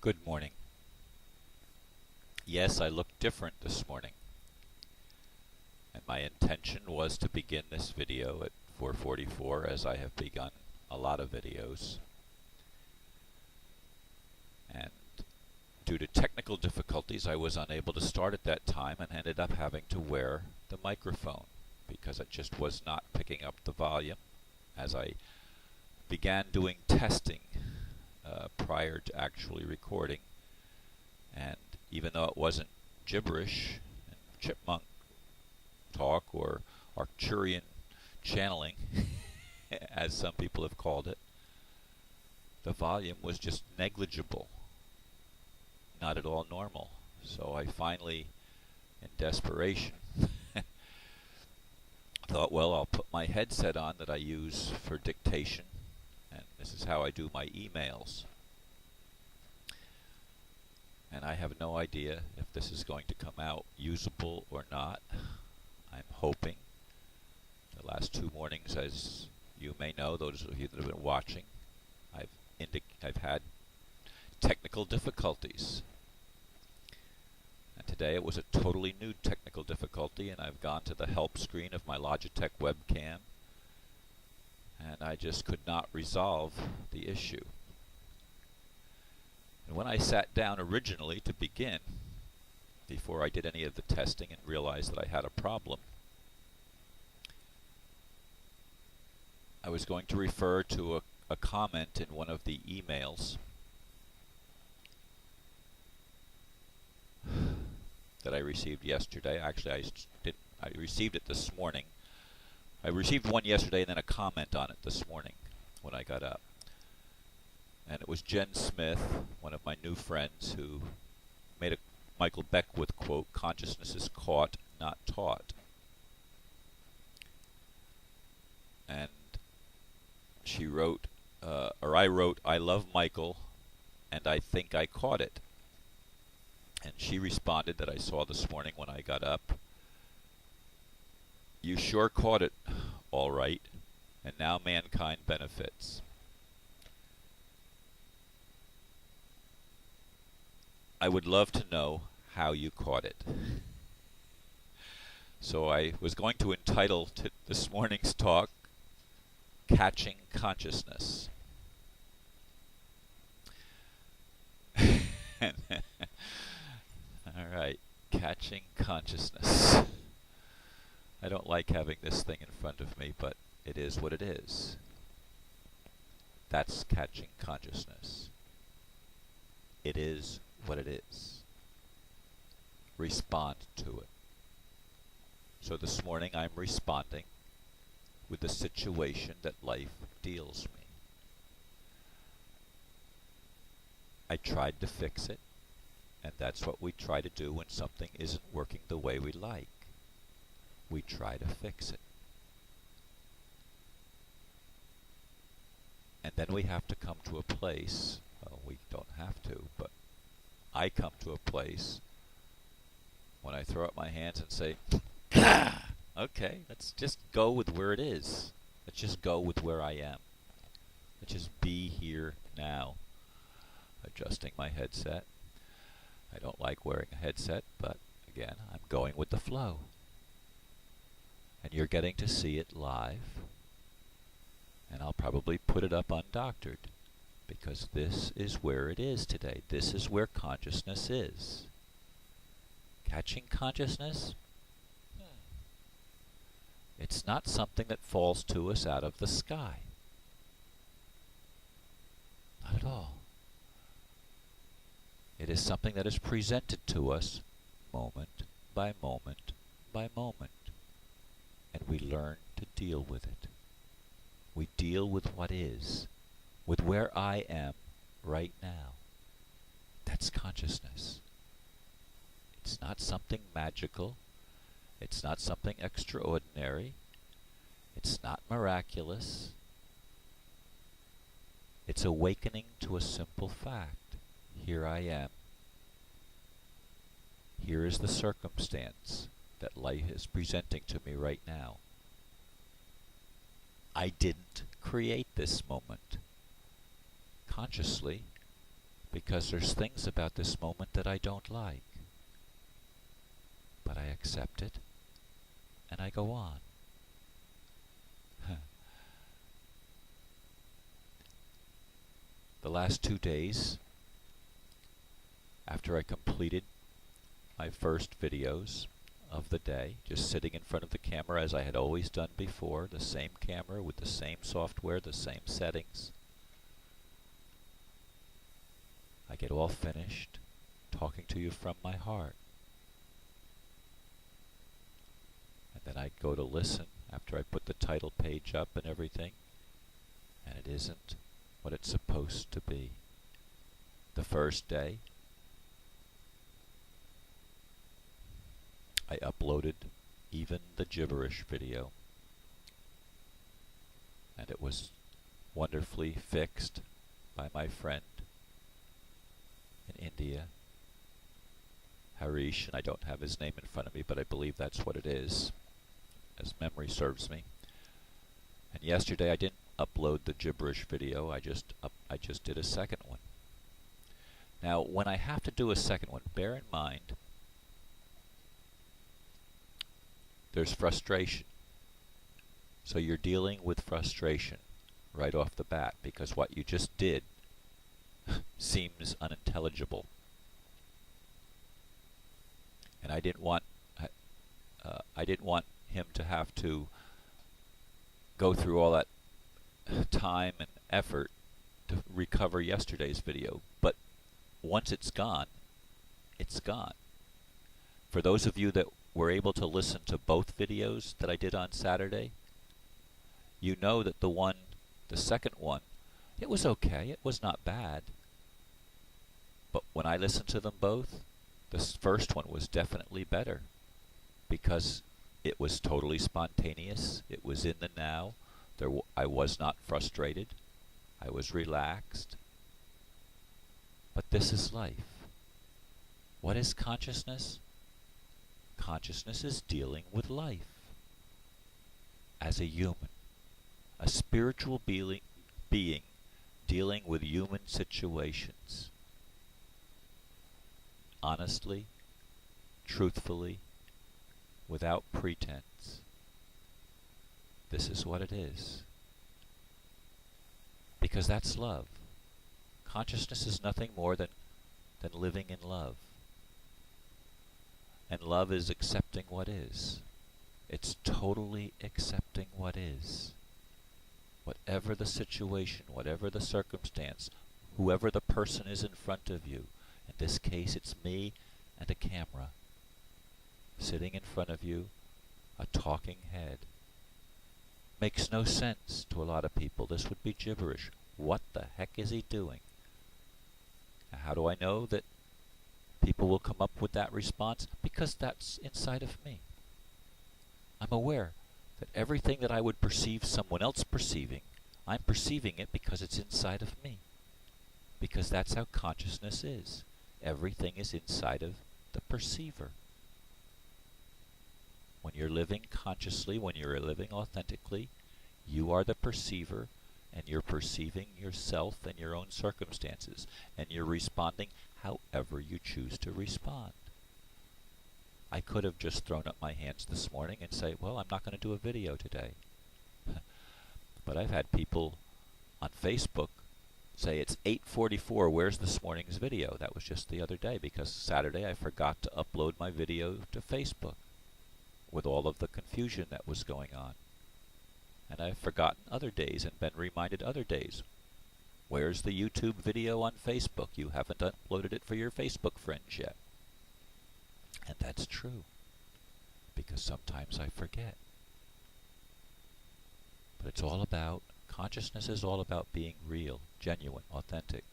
Good morning. Yes, I look different this morning, and my intention was to begin this video at 4:44, as I have begun a lot of videos, and due to technical difficulties I was unable to start at that time and ended up having to wear the microphone because it just was not picking up the volume as I began doing testing prior to actually recording. And even though it wasn't gibberish and chipmunk talk or Arcturian channeling, as some people have called it, the volume was just negligible, not at all normal. So I finally, in desperation, thought, well, I'll put my headset on that I use for dictation, and this is how I do my emails. And I have no idea if this is going to come out usable or not. I'm hoping. The last 2 mornings, as you may know, those of you that have been watching, I've had technical difficulties. And today it was a totally new technical difficulty, and I've gone to the help screen of my Logitech webcam, and I just could not resolve the issue. And when I sat down originally to begin, before I did any of the testing and realized that I had a problem, I was going to refer to a comment in one of the emails that I received yesterday. Actually, I received it this morning. I received one yesterday and then a comment on it this morning when I got up. And it was Jen Smith, one of my new friends, who made a Michael Beckwith quote, "Consciousness is caught, not taught." And she wrote, I wrote, "I love Michael, and I think I caught it." And she responded that I saw this morning when I got up, "You sure caught it, all right, and now mankind benefits." I would love to know how you caught it. So I was going to entitle this morning's talk, "Catching Consciousness." Alright, catching consciousness. I don't like having this thing in front of me, but it is what it is. That's catching consciousness. It is what it is. Respond to it. So this morning I'm responding with the situation that life deals me. I tried to fix it, and that's what we try to do when something isn't working the way we like. We try to fix it. And then we have to come to a place, well, we don't have to, but I come to a place when I throw up my hands and say, okay, let's just go with where it is. Let's just go with where I am. Let's just be here now. Adjusting my headset. I don't like wearing a headset, but again, I'm going with the flow. And you're getting to see it live. And I'll probably put it up undoctored, because this is where it is today. This is where consciousness is. Catching consciousness? It's not something that falls to us out of the sky. Not at all. It is something that is presented to us moment by moment by moment. And we learn to deal with it. We deal with what is, with where I am right now. That's consciousness. It's not something magical. It's not something extraordinary. It's not miraculous. It's awakening to a simple fact. Here I am. Here is the circumstance that life is presenting to me right now. I didn't create this moment consciously, because there's things about this moment that I don't like. But I accept it, and I go on. The last 2 days, after I completed my first videos of the day, just sitting in front of the camera as I had always done before, the same camera with the same software, the same settings, I get all finished talking to you from my heart. And then I go to listen after I put the title page up and everything, and it isn't what it's supposed to be. The first day, I uploaded even the gibberish video, and it was wonderfully fixed by my friend in India, Harish, and I don't have his name in front of me, but I believe that's what it is, as memory serves me. And yesterday I didn't upload the gibberish video, I just did a second one. Now, when I have to do a second one, bear in mind there's frustration. So you're dealing with frustration right off the bat, because what you just did seems unintelligible. And I didn't want him to have to go through all that time and effort to recover yesterday's video. But once it's gone, it's gone. For those of you that were able to listen to both videos that I did on Saturday, you know that the second one, it was okay, it was not bad. But when I listened to them both, the first one was definitely better, because it was totally spontaneous, it was in the now, I was not frustrated, I was relaxed. But this is life. What is consciousness? Consciousness is dealing with life as a human, a spiritual being dealing with human situations. Honestly, truthfully, without pretense. This is what it is. Because that's love. Consciousness is nothing more than living in love. And love is accepting what is. It's totally accepting what is. Whatever the situation, whatever the circumstance, whoever the person is in front of you, in this case it's me and a camera, sitting in front of you, a talking head. Makes no sense to a lot of people. This would be gibberish. What the heck is he doing? Now, how do I know that people will come up with that response? Because that's inside of me. I'm aware that everything that I would perceive someone else perceiving, I'm perceiving it because it's inside of me. Because that's how consciousness is. Everything is inside of the perceiver. When you're living consciously, when you're living authentically, you are the perceiver, and you're perceiving yourself and your own circumstances, and you're responding however you choose to respond. I could have just thrown up my hands this morning and say, well, I'm not going to do a video today. But I've had people on Facebook say, it's 8:44, where's this morning's video? That was just the other day, because Saturday I forgot to upload my video to Facebook with all of the confusion that was going on. And I've forgotten other days and been reminded other days. Where's the YouTube video on Facebook? You haven't uploaded it for your Facebook friends yet. And that's true, because sometimes I forget. But it's all about, consciousness is all about being real, genuine, authentic,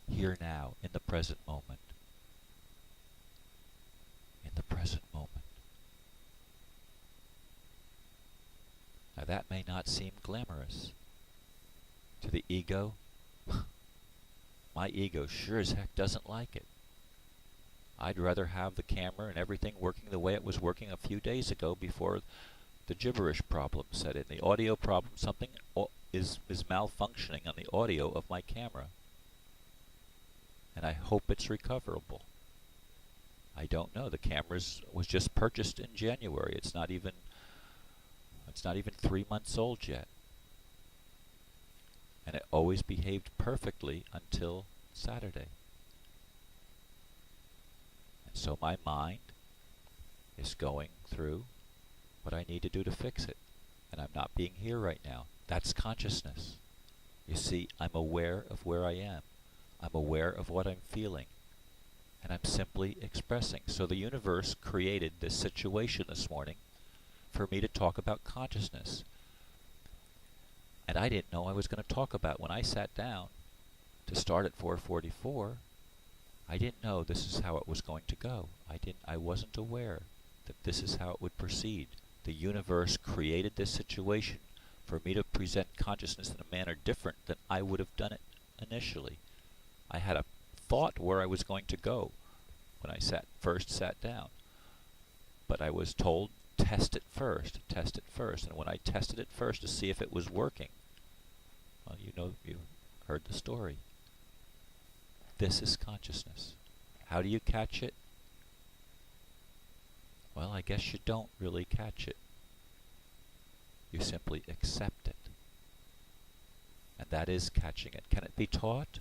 here now, in the present moment. In the present moment. Now that may not seem glamorous. To the ego, my ego sure as heck doesn't like it. I'd rather have the camera and everything working the way it was working a few days ago before the gibberish problem set in. The audio problem, something is malfunctioning on the audio of my camera. and I hope it's recoverable. I don't know. The camera was just purchased in January. It's not even 3 months old yet. And it always behaved perfectly until Saturday. And so my mind is going through what I need to do to fix it. And I'm not being here right now. That's consciousness. You see, I'm aware of where I am. I'm aware of what I'm feeling. And I'm simply expressing. So the universe created this situation this morning for me to talk about consciousness. And I didn't know I was going to talk about, when I sat down to start at 4:44, I didn't know this is how it was going to go. I wasn't aware that this is how it would proceed. The universe created this situation for me to present consciousness in a manner different than I would have done it initially. I had a thought where I was going to go when I first sat down. But I was told, test it first. And when I tested it first to see if it was working, well, you heard the story. This is consciousness. How do you catch it? Well, I guess you don't really catch it. You simply accept it. And that is catching it. Can it be taught?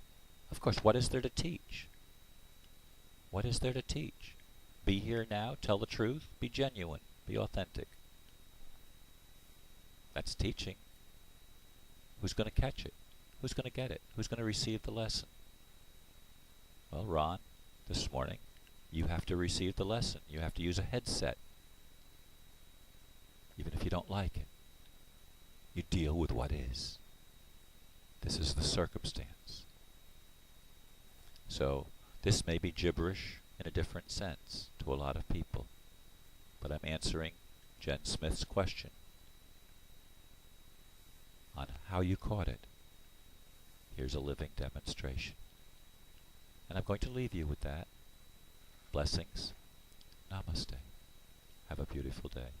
Of course. What is there to teach? What is there to teach? Be here now, tell the truth, be genuine, be authentic. That's teaching. Who's going to catch it? Who's going to get it? Who's going to receive the lesson? Well, Ron, this morning, you have to receive the lesson. You have to use a headset. Even if you don't like it. You deal with what is. This is the circumstance. So, this may be gibberish in a different sense to a lot of people. But I'm answering Jen Smith's question on how you caught it. Here's a living demonstration. And I'm going to leave you with that. Blessings. Namaste. Have a beautiful day.